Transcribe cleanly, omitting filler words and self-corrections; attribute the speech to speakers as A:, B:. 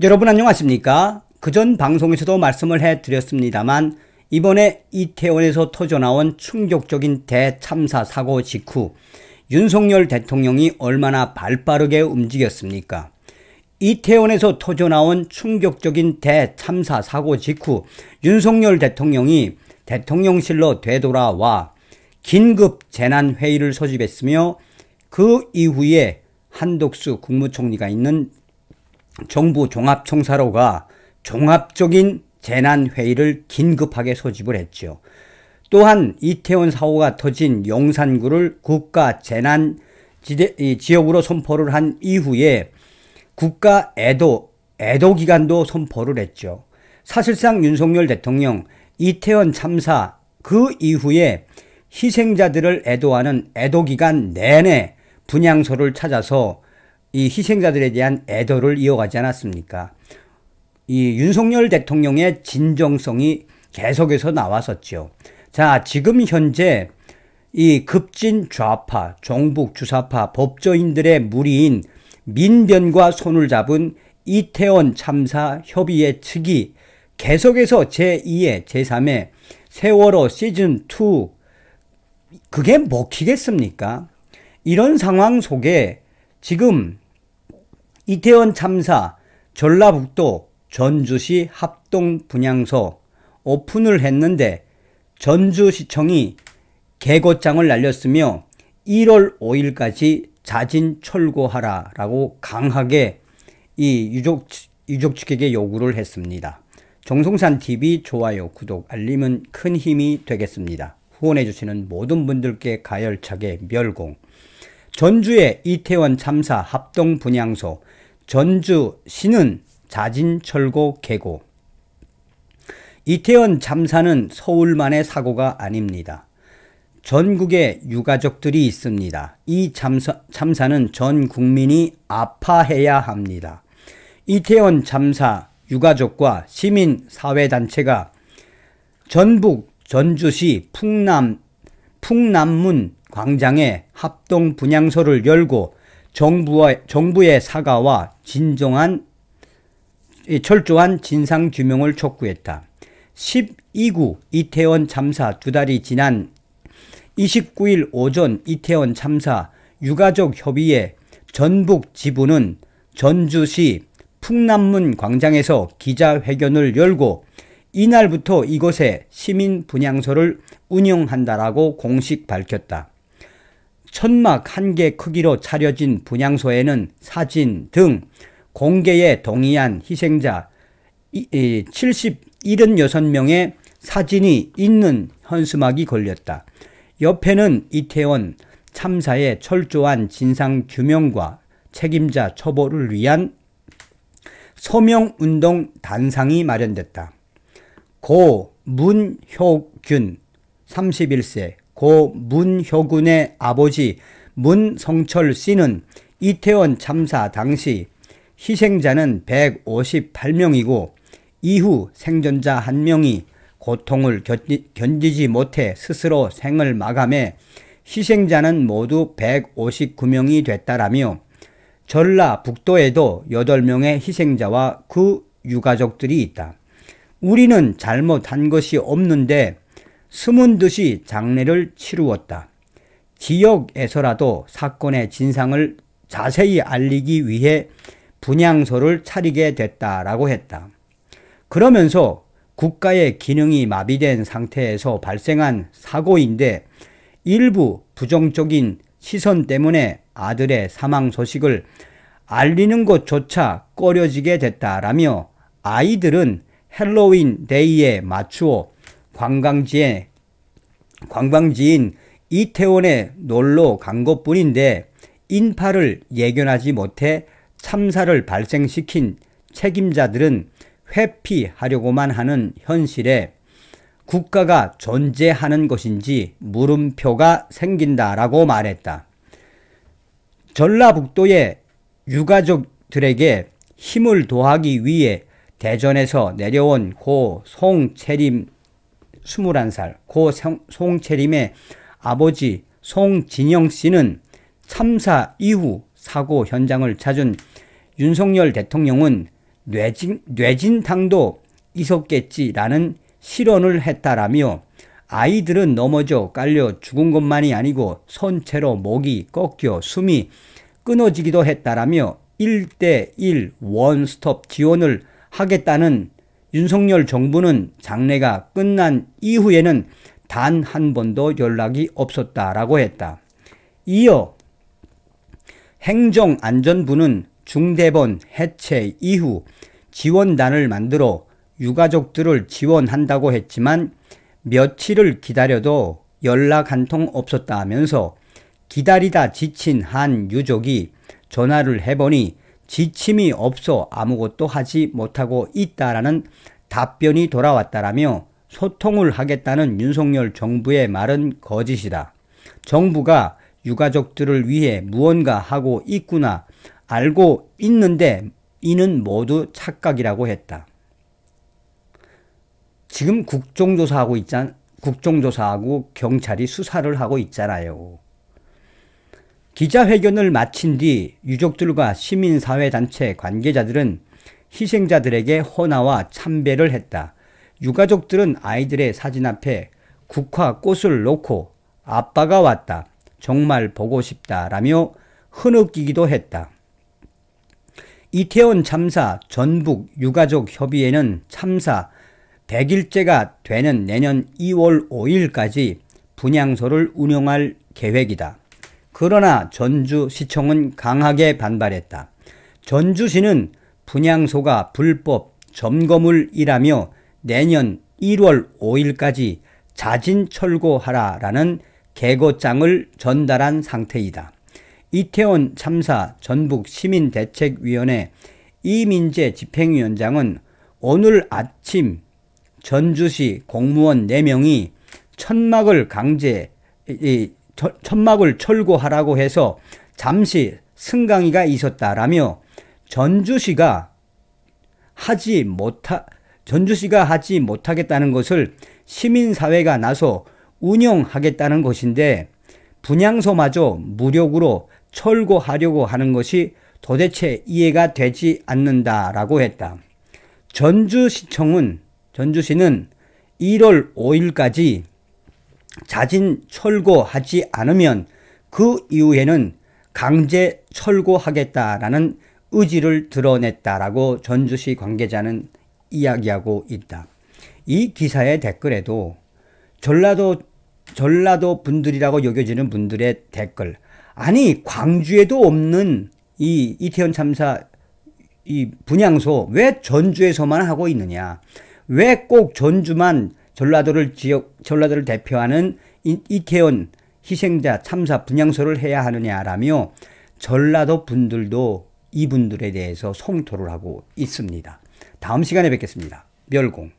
A: 여러분 안녕하십니까? 그전 방송에서도 말씀을 해드렸습니다만 이번에 이태원에서 터져나온 충격적인 대참사 사고 직후 윤석열 대통령이 얼마나 발빠르게 움직였습니까? 이태원에서 터져나온 충격적인 대참사 사고 직후 윤석열 대통령이 대통령실로 되돌아와 긴급 재난회의를 소집했으며 그 이후에 한덕수 국무총리가 있는 정부 종합청사로가 종합적인 재난회의를 긴급하게 소집을 했죠. 또한 이태원 사고가 터진 용산구를 국가재난지역으로 선포를 한 이후에 국가 애도기간도 선포를 했죠. 사실상 윤석열 대통령 이태원 참사 그 이후에 희생자들을 애도하는 애도기간 내내 분향소를 찾아서 이 희생자들에 대한 애도를 이어가지 않았습니까? 이 윤석열 대통령의 진정성이 계속해서 나왔었죠. 자, 지금 현재 이 급진 좌파, 종북 주사파 법조인들의 무리인 민변과 손을 잡은 이태원 참사 협의회 측이 계속해서 제2의 제3의 세월호 시즌2 그게 먹히겠습니까? 이런 상황 속에 지금 이태원 참사 전라북도 전주시 합동분향소 오픈을 했는데 전주시청이 개고장을 날렸으며 1월 5일까지 자진 철거하라라고 강하게 이 유족 측에게 요구를 했습니다. 정성산TV 좋아요, 구독, 알림은 큰 힘이 되겠습니다. 후원해주시는 모든 분들께 가열차게 멸공. 전주의 이태원 참사 합동분향소 전주시는 자진 철거 계고. 이태원 참사는 서울만의 사고가 아닙니다. 전국에 유가족들이 있습니다. 이 참사는 전 국민이 아파해야 합니다. 이태원 참사 유가족과 시민사회단체가 전북 전주시 풍남문 광장에 합동분향소를 열고 정부의 사과와 철저한 진상규명을 촉구했다. 12구 이태원 참사 2달이 지난 29일 오전 이태원 참사 유가족 협의회 전북 지부는 전주시 풍남문 광장에서 기자회견을 열고 이날부터 이곳에 시민분향소를 운영한다라고 공식 밝혔다. 천막 1개 크기로 차려진 분향소에는 사진 등 공개에 동의한 희생자 76명의 사진이 있는 현수막이 걸렸다. 옆에는 이태원 참사의 철저한 진상규명과 책임자 처벌을 위한 서명운동 단상이 마련됐다. 고 문효균 31세 고 문효군의 아버지 문성철 씨는 이태원 참사 당시 희생자는 158명이고 이후 생존자 1명이 고통을 견디지 못해 스스로 생을 마감해 희생자는 모두 159명이 됐다라며 전라북도에도 8명의 희생자와 그 유가족들이 있다. 우리는 잘못한 것이 없는데 숨은 듯이 장례를 치루었다. 지역에서라도 사건의 진상을 자세히 알리기 위해 분향소를 차리게 됐다라고 했다. 그러면서 국가의 기능이 마비된 상태에서 발생한 사고인데 일부 부정적인 시선 때문에 아들의 사망 소식을 알리는 것조차 꺼려지게 됐다라며 아이들은 헬로윈 데이에 맞추어 관광지인 이태원에 놀러 간 것뿐인데 인파를 예견하지 못해 참사를 발생시킨 책임자들은 회피하려고만 하는 현실에 국가가 존재하는 것인지 물음표가 생긴다라고 말했다. 전라북도의 유가족들에게 힘을 더하기 위해 대전에서 내려온 고 송채림 21살 고 송채림의 아버지 송진영 씨는 참사 이후 사고 현장을 찾은 윤석열 대통령은 뇌진탕도 있었겠지라는 실언을 했다라며 아이들은 넘어져 깔려 죽은 것만이 아니고 선체로 목이 꺾여 숨이 끊어지기도 했다라며 1:1 원스톱 지원을 하겠다는 윤석열 정부는 장례가 끝난 이후에는 단 한 번도 연락이 없었다라고 했다. 이어 행정안전부는 중대본 해체 이후 지원단을 만들어 유가족들을 지원한다고 했지만 며칠을 기다려도 연락 한 통 없었다 하면서 기다리다 지친 한 유족이 전화를 해보니 지침이 없어 아무것도 하지 못하고 있다라는 답변이 돌아왔다라며 소통을 하겠다는 윤석열 정부의 말은 거짓이다. 정부가 유가족들을 위해 무언가 하고 있구나 알고 있는데 이는 모두 착각이라고 했다. 지금 국정조사하고 경찰이 수사를 하고 있잖아요. 기자회견을 마친 뒤 유족들과 시민사회단체 관계자들은 희생자들에게 헌화와 참배를 했다. 유가족들은 아이들의 사진 앞에 국화꽃을 놓고 아빠가 왔다. 정말 보고 싶다라며 흐느끼기도 했다. 이태원 참사 전북 유가족 협의회는 참사 100일째가 되는 내년 2월 5일까지 분향소를 운영할 계획이다. 그러나 전주시청은 강하게 반발했다. 전주시는 분향소가 불법 점거물이라며 내년 1월 5일까지 자진 철거하라라는 계고장을 전달한 상태이다. 이태원 참사 전북시민대책위원회 이민재 집행위원장은 오늘 아침 전주시 공무원 4명이 천막을 철거하라고 해서 잠시 승강이가 있었다라며 전주시가 하지 못하겠다는 것을 시민사회가 나서 운영하겠다는 것인데 분향소마저 무력으로 철거하려고 하는 것이 도대체 이해가 되지 않는다라고 했다. 전주시는 1월 5일까지 자진 철거하지 않으면 그 이후에는 강제 철거하겠다라는 의지를 드러냈다라고 전주시 관계자는 이야기하고 있다. 이 기사의 댓글에도 전라도 분들이라고 여겨지는 분들의 댓글, 아니 광주에도 없는 이 이태원 참사 이 분향소 왜 전주에서만 하고 있느냐, 왜 꼭 전주만 전라도를 대표하는 이태원 희생자 참사 분향소를 해야 하느냐라며 전라도 분들도 이분들에 대해서 성토를 하고 있습니다. 다음 시간에 뵙겠습니다. 멸공.